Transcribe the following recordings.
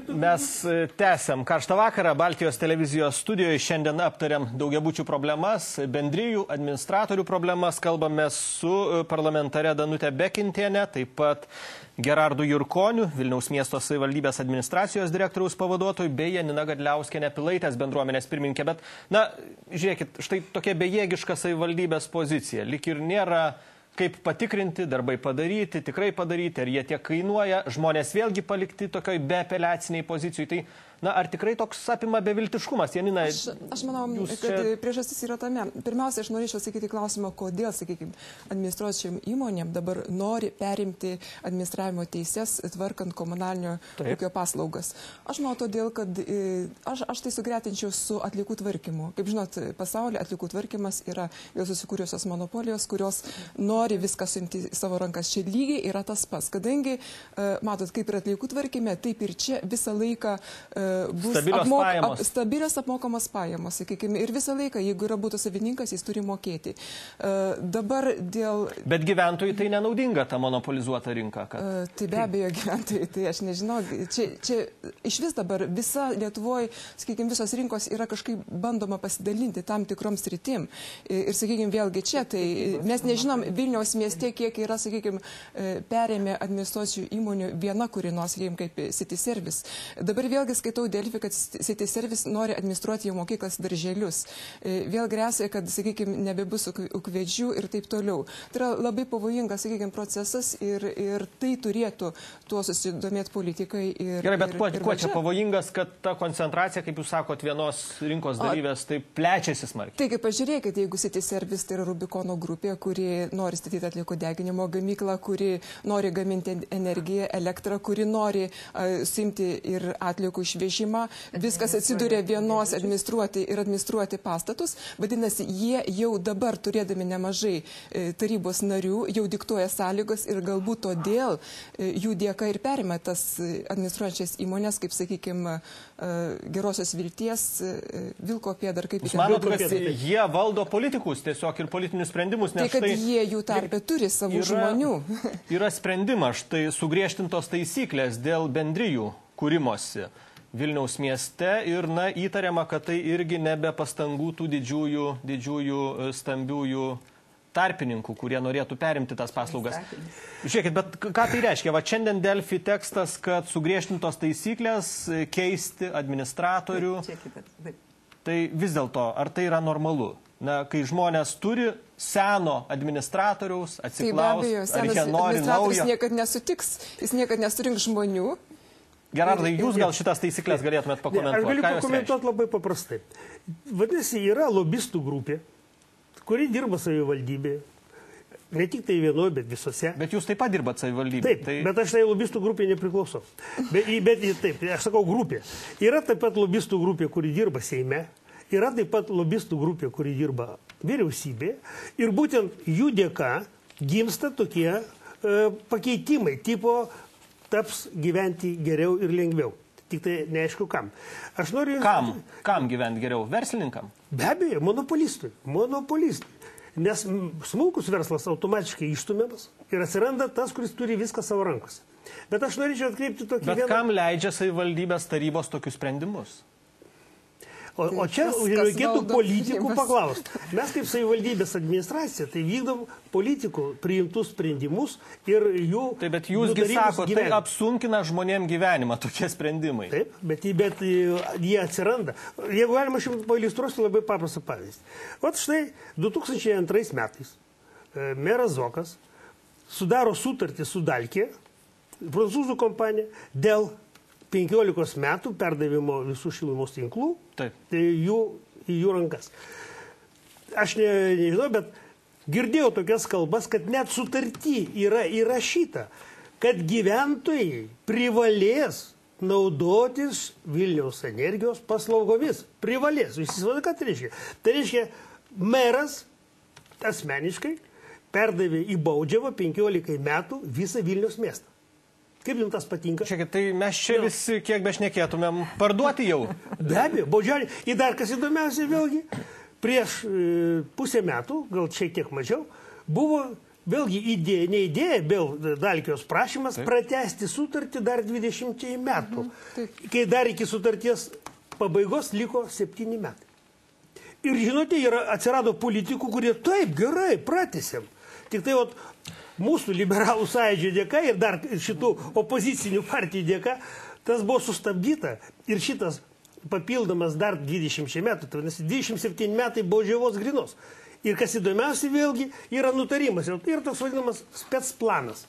Mes tęsiam karštą vakarą Baltijos televizijos studijoje. Šiandien aptariam daugiabučių problemas, bendrijų, administratorių problemas. Kalbame su parlamentare Danute Bekintiene, taip pat Gerardu Jurkoniu, Vilniaus miesto savivaldybės administracijos direktoriaus pavaduotoju, bei Janina Gadliauskienė Pilaitės bendruomenės pirmininkė. Bet, žiūrėkit, štai tokia bejėgiška savivaldybės pozicija. Lyg ir nėra kaip patikrinti, darbai padaryti, tikrai padaryti, ar jie tiek kainuoja, žmonės vėlgi palikti tokioj beapeliaciniai pozicijai. Tai, ar tikrai toks apima beviltiškumas? Janina, aš manau, kad priežastis yra tame. Pirmiausia, aš norėčiau sakyti klausimą, kodėl, sakykime, administruojančiam įmonėm dabar nori perimti administravimo teises, tvarkant komunalinio ūkio paslaugas. Aš manau, todėl, kad aš tai sugretinčiau su atliekų tvarkymu. Kaip žinot, pasaulyje atliekų tvarkymas yra jau susikūrusios monopolijos, kurios nori viską suimti į savo rankas. Čia lygiai yra tas pats. Kadangi, matot, kaip ir atliekų tvarkyme, taip ir čia visą laiką bus stabilios apmokamos pajamos, sakykime, ir visą laiką, jeigu yra būtų savininkas, jis turi mokėti. Dabar dėl... Bet gyventojai tai nenaudinga, ta monopolizuota rinka? Tai be abejo gyventojai, tai aš nežinau. Čia iš vis dabar visa Lietuvoje, sakykime, visos rinkos yra kažkaip bandoma pasidalinti tam tikrom sritim. Ir, sakykime, vėlgi čia, tai mes nežinom Vilniaus mieste, kiek yra, sakykime, perėmė administracijų įmonių viena kuri nors, sakykime, kaip City Service. Dabar vėlgi skaitau Delfi, kad City Service nori administruoti jau mokyklas darželius. Vėl grėsia, kad, sakykime, nebebus ūkvedžių ir taip toliau. Tai yra labai pavojingas, sakykime, procesas ir tai turėtų tuo susidomėti politikai. Gerai, bet kuo čia pavojingas, kad ta koncentracija, kaip jūs sakot, vienos rinkos dalyvės, tai plečiasi smarkiai? Taigi, pažiūrėkite, jeigu City Service tai yra Rubikono grupė, kuri nori statyti atliekų deginimo gamyklą, kuri nori gaminti energiją, elektrą, kuri nori simti ir atliekų išvežimą. Viskas atsiduria vienos administruoti pastatus. Vadinasi, jie jau dabar, turėdami nemažai tarybos narių, jau diktuoja sąlygos ir galbūt todėl jų dėka ir perima tas administruojančias įmonės, kaip, sakykime, Gerosios Vilties, Vilko pėda, ar kaip... Jūs manote, kad jie valdo politikus tiesiog ir politinius sprendimus, nes tai, kad jie jų tarpe turi savų žmonių. Yra sprendimas, štai sugriežtintos taisyklės dėl bendrijų kūrimosi Vilniaus mieste ir, įtariama, kad tai irgi nebe pastangų tų didžiųjų stambiųjų tarpininkų, kurie norėtų perimti tas paslaugas. Žiūrėkit, bet ką tai reiškia? Va, šiandien Delfi tekstas, kad sugriežtintos taisyklės keisti administratorių. Tai vis dėlto, ar tai yra normalu? Kai žmonės turi seno administratoriaus, atsiklaus, ar jie nori naujo. Jis niekad nesutiks, jis niekad nesurinks žmonių. Gerardai, jūs gal šitas taisyklės galėtumėt pakomentuoti? Aš galiu pakomentuoti labai paprastai. Vadinasi, yra lobistų grupė, kuri dirba savivaldybėje. Ne tik tai vienoje, bet visose. Bet jūs taip pat dirbat savivaldybėje. Taip, bet aš tai lobistų grupė nepriklausau. Bet taip, aš sakau grupė. Yra taip pat lobistų grupė, kuri dirba Seime. Yra taip pat lobistų grupė, kuri dirba vyriausybėje. Ir būtent jų dėka gimsta tokie pakeitimai, tipo taps gyventi geriau ir lengviau. Tik tai neaišku kam. Aš noriu... Kam gyventi geriau? Verslininkam? Be abejo, monopolistui. Nes smulkus verslas automatiškai išstumiamas ir atsiranda tas, kuris turi viską savo rankose. Bet aš norėčiau atkreipti tokį... Bet kam leidžia savivaldybės tarybos tokius sprendimus? O čia reikėtų politikų paklausti. Mes kaip savivaldybės administracija, tai vykdom politikų priimtus sprendimus ir jų... Taip, bet jūsgi sako, tai apsunkina žmonėm gyvenimą tokie sprendimai. Taip, bet jie atsiranda. Jeigu galima, aš jums pailiustruosiu labai paprastą pavyzdį. Vat štai 2002 metais meras Zokas sudaro sutartį su Dalkė, prancūzų kompanija, dėl 15 metų perdavimo visų šilumos tinklų į jų rankas. Aš nežinau, bet girdėjau tokias kalbas, kad net sutarty yra įrašyta, kad gyventojai privalės naudotis Vilniaus energijos paslaugomis. Privalės. Jūs įsivaizduojate, ką tai reiškia? Tai reiškia, meras asmeniškai perdavė į baudžiavą 15 metų visą Vilniaus miestą. Kaip jums tas patinka? Žiūrėkit, tai mes čia visi, kiek bešnekėtumėm, parduoti jau. Be abejo, baudžiavė. Ir dar kas įdomiausia vėlgi, prieš pusę metų, gal šiek tiek mažiau, buvo vėlgi idėja, ne idėja, vėl Dalkijos prašymas pratęsti sutartį dar 20 metų, kai dar iki sutarties pabaigos liko 7 metai. Ir žinote, atsirado politikų, kurie taip gerai pratęsėm. Tik tai mūsų liberalų sąjūdžio dėka ir dar šitų opozicinių partijų dėka tas buvo sustabdyta ir šitas papildomas dar 20 metų, tai 27 metai baudžiavos grinos. Ir kas įdomiausia vėlgi yra nutarimas ir toks vadinamas specplanas.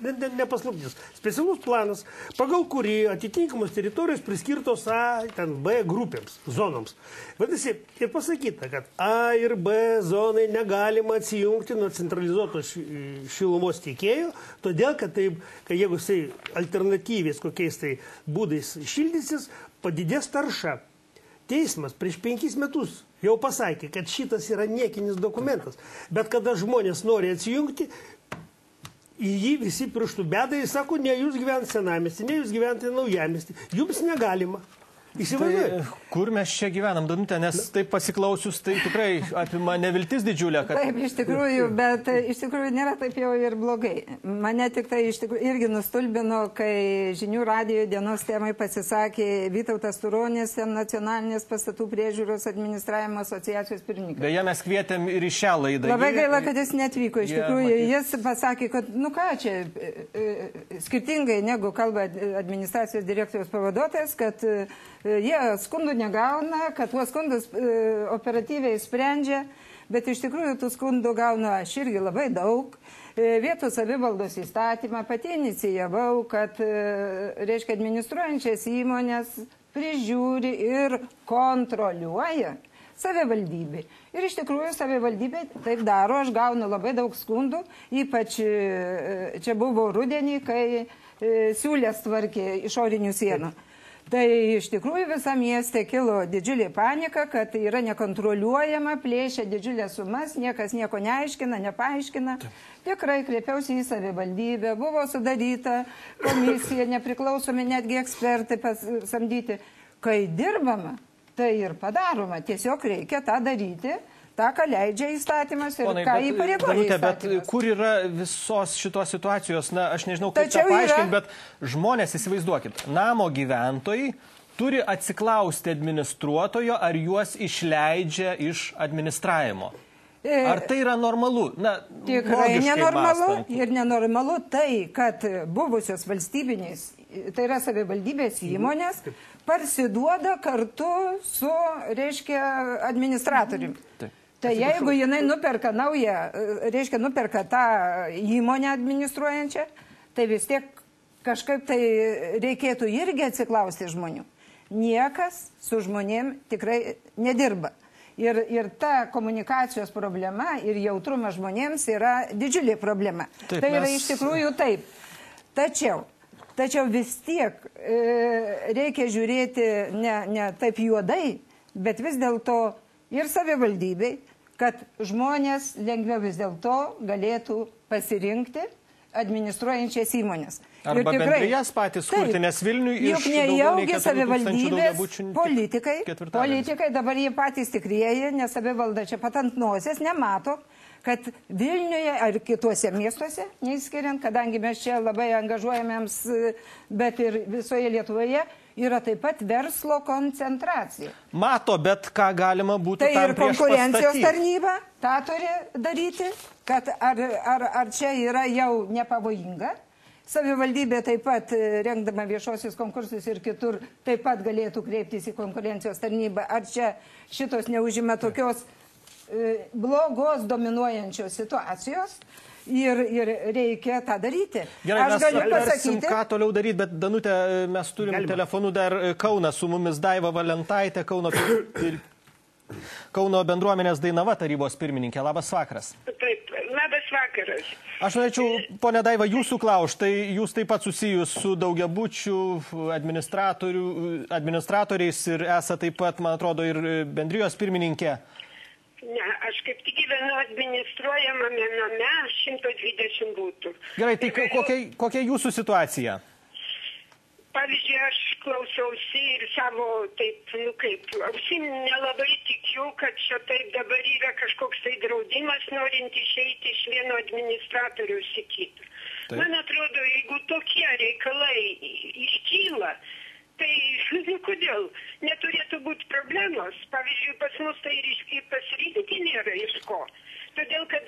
Nepaslaptis. Specialus planas, pagal kurį atitinkamos teritorijos priskirtos A, B grupėms, zonoms. Vadinasi, ir pasakyta, kad A ir B zonai negalima atsijungti nuo centralizuotos šilumos tiekėjo, todėl, kad jeigu jisai alternatyviais kokiais tai būdais šildysis, padidės tarša. Teismas prieš 5 metus jau pasakė, kad šitas yra niekinis dokumentas, bet kada žmonės nori atsijungti, į jį visi pirštų beda ir sako, ne jūs gyventi senamiestį, ne jūs gyventi naujamiestį, jums negalima. Tai kur mes čia gyvenam, Danute, nes taip pasiklausius, tai tikrai apima neviltis didžiulė. Kad... Taip, iš tikrųjų, bet iš tikrųjų nėra taip jau ir blogai. Mane tik tai iš tikrųjų irgi nustulbino, kai žinių radijo dienos temai pasisakė Vytautas Turonis, nacionalinės pastatų priežiūros administravimo asociacijos pirmininkas. Beje, mes kvietėm ir į šią laidą. Labai gaila, kad jis netvyko. Iš tikrųjų, jis pasakė, kad, nu ką čia, skirtingai negu kalba administracijos direktoriaus pavaduotojas, kad jie skundų negauna, kad tuos skundus operatyviai sprendžia, bet iš tikrųjų tų skundų gauna aš irgi labai daug. Vietos savivaldos įstatymą pati inicijavau, kad, reiškia, administruojančias įmonės prižiūri ir kontroliuoja savivaldybė. Ir iš tikrųjų savivaldybė taip daro, aš gaunu labai daug skundų, ypač čia buvo rudenį, kai siūlės tvarkė išorinių sienų. Tai iš tikrųjų visą miestę kilo didžiulė panika, kad yra nekontroliuojama, plėšia didžiulės sumas, niekas nieko neaiškina, nepaaiškina. Tikrai kreipiausi į savivaldybę, buvo sudaryta komisija, nepriklausomi netgi ekspertai samdyti. Kai dirbama, tai ir padaroma. Tiesiog reikia tą daryti, tą, ką leidžia įstatymas ir ką įpareigoja įstatymas. Bet kur yra visos šitos situacijos, na, aš nežinau, kaip tą paaiškinti, bet žmonės, įsivaizduokit, namo gyventojai turi atsiklausti administruotojo, ar juos išleidžia iš administravimo. Ar tai yra normalu? Na, tikrai nenormalu ir nenormalu tai, kad buvusios valstybinės, tai yra savivaldybės įmonės, parsiduoda kartu su, reiškia, administratoriumi. Tai jeigu jinai nuperka naują, reiškia, nuperka tą įmonę administruojančią, tai vis tiek kažkaip tai reikėtų irgi atsiklausti žmonių. Niekas su žmonėm tikrai nedirba. Ir ta komunikacijos problema ir jautrumas žmonėms yra didžiulė problema. Taip, tai yra iš tikrųjų taip. Tačiau vis tiek reikia žiūrėti ne taip juodai, bet vis dėlto ir savivaldybei, kad žmonės lengviau vis dėlto galėtų pasirinkti administruojančias įmonės. Arba bendrijas patys kurti, nes Vilniui iš daugiau nei 4,000 daugiabučių politikai dabar jie patys tikrieji, nes savivalda čia pat ant nosies nemato, kad Vilniuje ar kituose miestuose, neįskiriant, kadangi mes čia labai angažuojamėms, bet ir visoje Lietuvoje, yra taip pat verslo koncentracija. Mato, bet ką galima būtų tam prieš pastatyti. Tai ir konkurencijos tarnyba tą turi daryti, kad ar čia yra jau nepavojinga. Savivaldybė taip pat, rengdama viešosius konkursus ir kitur, taip pat galėtų kreiptis į konkurencijos tarnybą. Ar čia šitos neužima tokios blogos dominuojančios situacijos ir reikia tą daryti. Gerai, aš galiu pasakyti, ką toliau daryti, bet Danute, mes turim telefonu dar Kauną su mumis Daiva Valentaitė, Kauno bendruomenės Dainava tarybos pirmininkė. Labas vakaras. Taip, labas vakaras. Aš norėčiau, ponia Daiva, jūsų klausti, tai jūs taip pat susijus su daugiabučių administratoriais ir esate taip pat, man atrodo, ir bendrijos pirmininkė. Ne, aš kaip tik gyvenu administruojamame name 120 būtų. Gerai, tai kokia jūsų situacija? Pavyzdžiui, aš klausausi ir savo, taip, ausim nelabai tikiu girdžiu, kad čia taip dabar yra kažkoks tai draudimas, norint išeiti iš vieno administratoriaus į kitą. Man atrodo, jeigu tokie reikalai iškyla, tai kodėl neturėtų būti problemos. Pavyzdžiui, pas mus tai ir pasirinkti nėra iš ko. Todėl, kad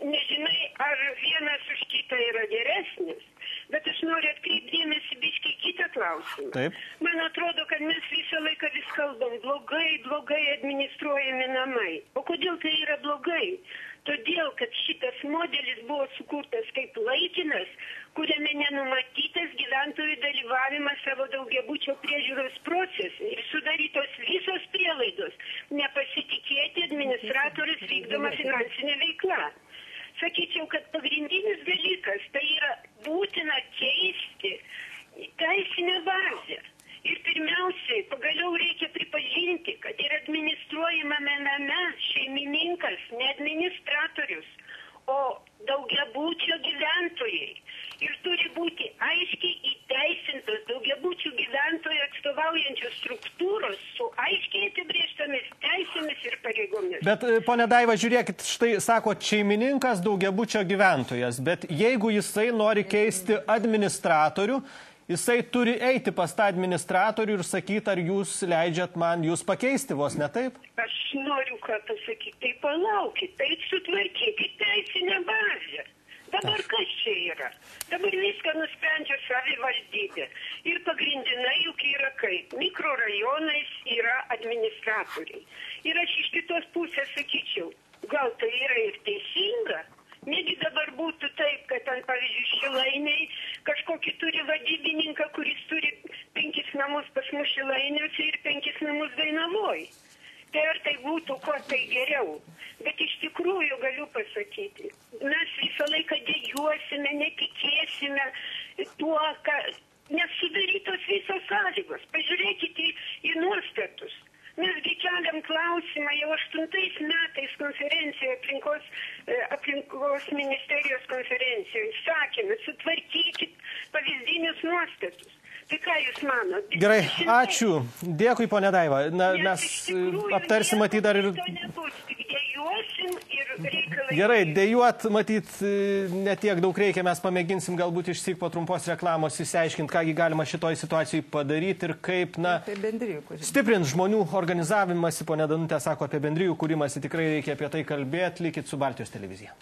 nežinai, ar vienas už kitą yra geresnis. Bet aš noriu atkreipti dėmesį biškį kitą klausimą. Taip. Man atrodo, kad mes visą laiką vis kalbam, blogai administruojami namai. O kodėl tai yra blogai? Todėl, kad šitas modelis buvo sukurtas kaip laikinas, kuriame nenumatytas gyventojų dalyvavimas savo daugiabučio priežiūros procese ir sudarytos visos prielaidos nepasitikėti administratorius vykdoma finansinė veikla. Sakyčiau, kad pagrindinis dalykas tai yra būtina keisti teisinę bazę. Ir pirmiausiai, pagaliau reikia pripažinti, kad ir administruojamame name šeimininkas, ne administratorius, o daugiabučio gyventojai. Ir turi būti aiškiai įteisintos daugiabučių gyventojų atstovaujančios struktūros su aiškiai apibrėžtomis teisėmis ir pareigomis. Bet, ponė Daiva, žiūrėkit, štai sako šeimininkas daugiabučio gyventojas, bet jeigu jisai nori keisti administratorių, jisai turi eiti pas tą administratorių ir sakyti, ar jūs leidžiat man jūs pakeisti, vos ne taip? Aš noriu ką pasakyti, tai palaukit, tai sutvarkykit teisinę bazę. Dabar kas čia yra? Dabar viską nusprendžia savivaldybė. Ir pagrindinai juk yra kaip. Mikrorajonais yra administratoriai. Ir aš iš kitos pusės sakyčiau, gal tai yra ir teisinga? Negi dabar būtų taip, kad ten, pavyzdžiui, Šilainiai kažkokį turi vadybininką, kuris turi 5 namus pas mus Šilainiuose ir 5 namus Dainavoj. Tai ar tai būtų ko tai geriau? Bet iš tikrųjų galiu pasakyti, mes visą laiką dejuosime, netikėsime tuo, kad nesudarytos visos sąlygos. Pažiūrėkite į nuostatus. Mesgi keliam klausimą jau 8 metais konferencijoje, aplinkos ministerijos konferencijoje, sakėme, sutvarkykit pavyzdinius nuostatus. Tai ką jūs manot? Gerai, ačiū. Dėkui, ponė Daiva. Na, mes aptarsim, matyt, dar ir... Gerai, dejuot, matyt, netiek daug reikia. Mes pamėginsim galbūt išsyk po trumpos reklamos įsiaiškinti, kągi galima šitoj situacijai padaryti ir kaip, na, stiprint žmonių organizavimąsi. Ponė Danutė sako apie bendrijų kūrimąsi, tikrai reikia apie tai kalbėti. Likit su Baltijos televizija.